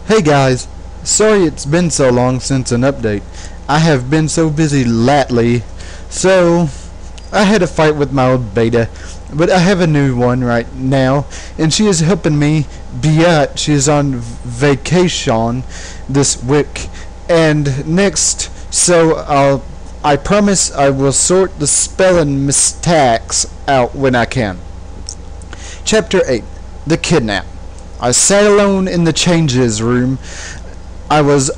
Hey guys, sorry it's been so long since an update. I have been so busy lately, so I had a fight with my old beta, but I have a new one right now, and she is helping me Biat. She is on vacation this week, and next, so I promise I will sort the spelling mistakes out when I can. Chapter 8, The Kidnap. I sat alone in the changes room. I was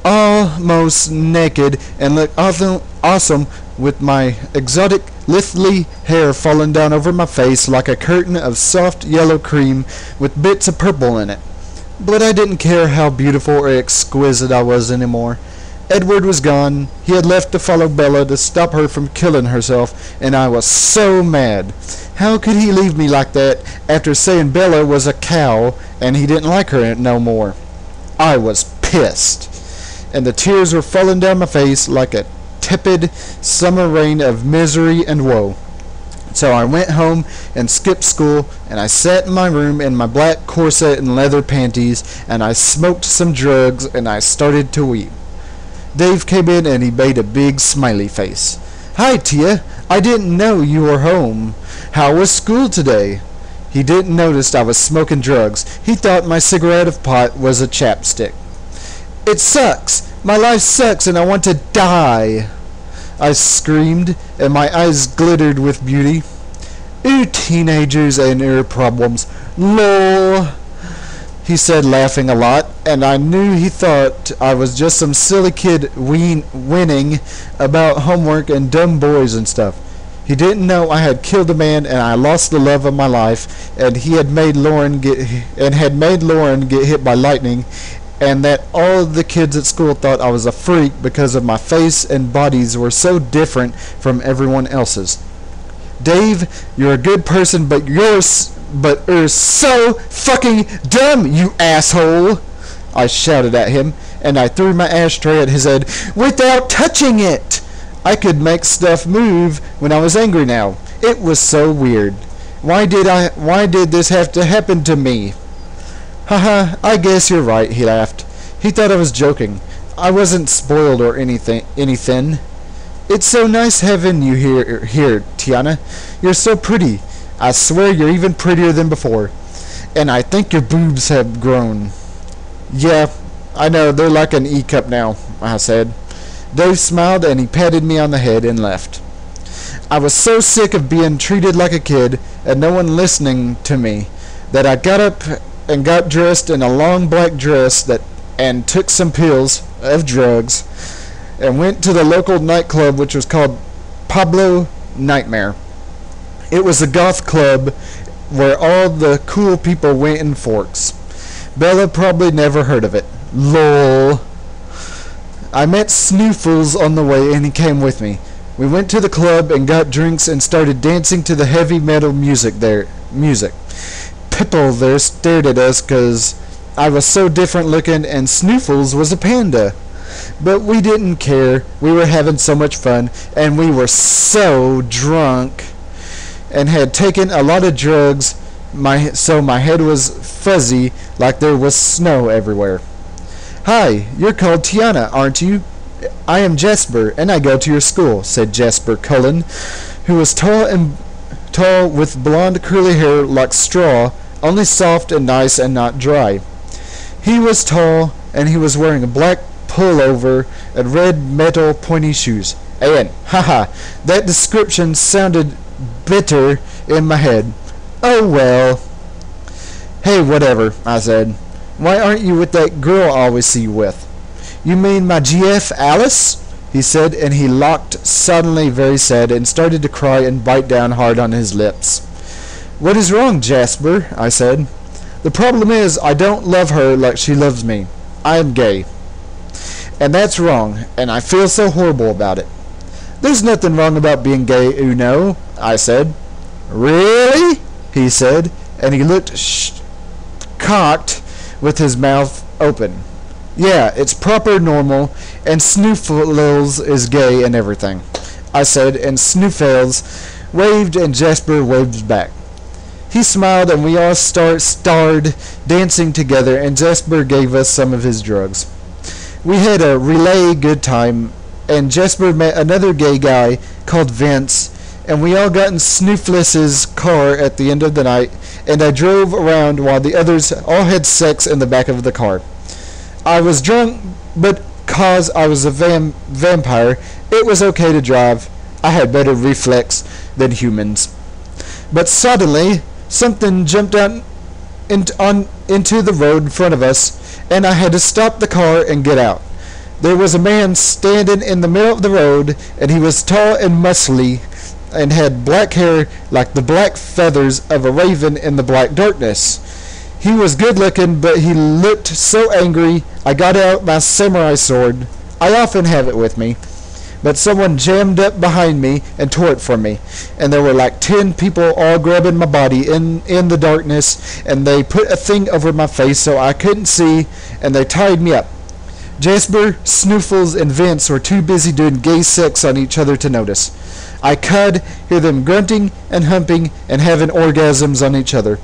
almost naked and looked awesome with my exotic lithely hair falling down over my face like a curtain of soft yellow cream with bits of purple in it. But I didn't care how beautiful or exquisite I was anymore. Edward was gone. He had left to follow Bella to stop her from killing herself, and I was so mad. How could he leave me like that after saying Bella was a cow and he didn't like her no more? I was pissed, and the tears were falling down my face like a tepid summer rain of misery and woe. So I went home and skipped school, and I sat in my room in my black corset and leather panties, and I smoked some drugs, and I started to weep. Dave came in and he made a big smiley face. "Hi, Tia. I didn't know you were home. How was school today?" He didn't notice I was smoking drugs. He thought my cigarette of pot was a chapstick. "It sucks. My life sucks and I want to die," I screamed, and my eyes glittered with beauty. "Ooh, teenagers and their problems. Lol," he said, laughing a lot, and I knew he thought I was just some silly kid whining about homework and dumb boys and stuff. He didn't know I had killed a man and I lost the love of my life, and had made Lauren get hit by lightning, and that all of the kids at school thought I was a freak because of my face and bodies were so different from everyone else's. "Dave, you're a good person, but you're so fucking dumb, you asshole!" I shouted at him, and I threw my ashtray at his head without touching it. I could make stuff move when I was angry now. It was so weird. Why did this have to happen to me? "Haha, I guess you're right," he laughed. He thought I was joking. I wasn't spoiled or anything. "It's so nice having you here, Tiana. You're so pretty. I swear you're even prettier than before. And I think your boobs have grown." "Yeah, I know, they're like an E-cup now," I said. Dave smiled and he patted me on the head and left. I was so sick of being treated like a kid and no one listening to me that I got up and got dressed in a long black dress and took some pills of drugs and went to the local nightclub, which was called Pablo Nightmare. It was a goth club where all the cool people went in Forks. Bella probably never heard of it. Lol. I met Snoofles on the way and he came with me. We went to the club and got drinks and started dancing to the heavy metal music. People there stared at us because I was so different looking and Snoofles was a panda. But we didn't care. We were having so much fun and we were so drunk and had taken a lot of drugs, so my head was fuzzy like there was snow everywhere. "Hi, you're called Tiana, aren't you?" "I am Jasper, and I go to your school," said Jasper Cullen, who was tall with blonde curly hair like straw, only soft and nice and not dry. He was tall, and he was wearing a black pullover and red metal pointy shoes. And, haha, that description sounded bitter in my head. "Oh well." "Hey, whatever," I said. "Why aren't you with that girl I always see you with?" "You mean my GF Alice?" he said, and he looked suddenly very sad and started to cry and bite down hard on his lips. "What is wrong, Jasper?" I said. "The problem is I don't love her like she loves me. I am gay. And that's wrong, and I feel so horrible about it." "There's nothing wrong about being gay, Uno," I said. "Really?" he said, and he looked cocked with his mouth open. "Yeah, it's proper normal, and Snoofles is gay and everything," I said, and Snoofles waved and Jasper waved back. He smiled and we all started dancing together, and Jesper gave us some of his drugs. We had a relay good time, and Jesper met another gay guy called Vince, and we all got in Snoofless's car at the end of the night, and I drove around while the others all had sex in the back of the car. I was drunk, but cause I was a vampire, it was okay to drive. I had better reflex than humans. But suddenly, something jumped out into the road in front of us, and I had to stop the car and get out. There was a man standing in the middle of the road, and he was tall and muscly, and had black hair like the black feathers of a raven in the black darkness. He was good looking, but he looked so angry. I got out my samurai sword. I often have it with me. But someone jammed up behind me and tore it from me. And there were like 10 people all grabbing my body in the darkness, and they put a thing over my face so I couldn't see, and they tied me up. Jasper, Snoofles, and Vince were too busy doing gay sex on each other to notice. I could hear them grunting and humping and having orgasms on each other.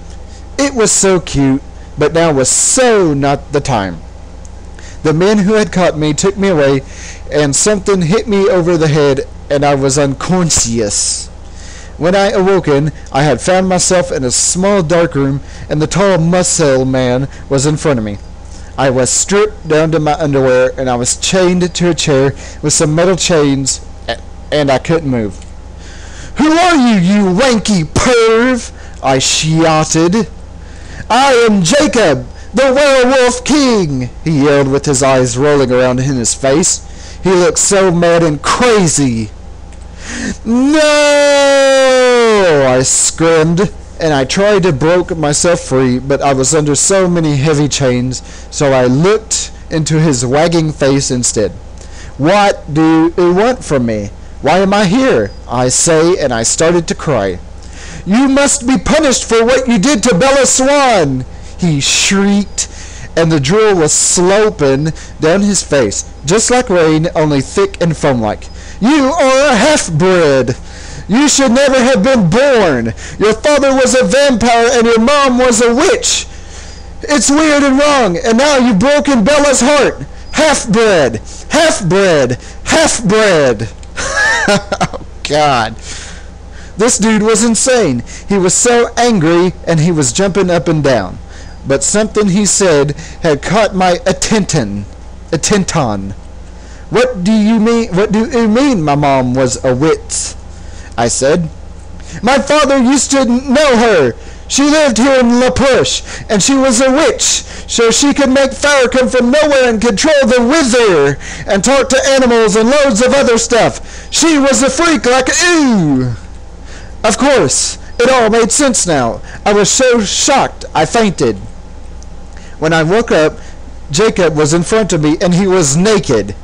It was so cute, but now was so not the time. The men who had caught me took me away, and something hit me over the head, and I was unconscious. When I awoken, I had found myself in a small dark room, and the tall muscle man was in front of me. I was stripped down to my underwear, and I was chained to a chair with some metal chains, and I couldn't move. "Who are you, you wanky perv?" I shouted. "I am Jacob, the werewolf king," he yelled with his eyes rolling around in his face. He looked so mad and crazy. "No!" I screamed, and I tried to break myself free, but I was under so many heavy chains, so I looked into his wagging face instead. "What do you want from me? Why am I here?" I say, and I started to cry. "You must be punished for what you did to Bella Swan!" he shrieked, and the drool was sloping down his face, just like rain, only thick and foam-like. "You are a half-bred! You should never have been born! Your father was a vampire and your mom was a witch! It's weird and wrong, and now you've broken Bella's heart! Half-bred! Half-bred! Half-bred!" Oh, God. This dude was insane. He was so angry, and he was jumping up and down. But something he said had caught my attention. What do you mean my mom was a witch?" I said. "My father used to know her. She lived here in La Push, and she was a witch, so she could make fire come from nowhere and control the weather, and talk to animals and loads of other stuff. She was a freak like ooh." Of course, it all made sense now. I was so shocked I fainted. When I woke up, Jacob was in front of me, and he was naked.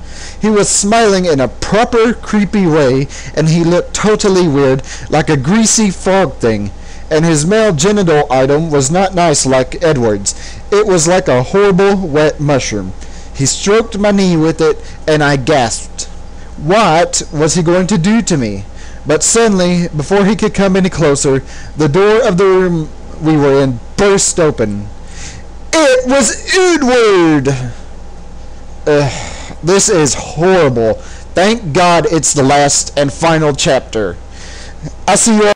He was smiling in a proper creepy way, and he looked totally weird, like a greasy frog thing. And his male genital item was not nice like Edward's. It was like a horrible wet mushroom. He stroked my knee with it, and I gasped. What was he going to do to me? But suddenly, before he could come any closer, the door of the room we were in burst open. It was Edward! This is horrible. Thank God it's the last and final chapter. I'll see you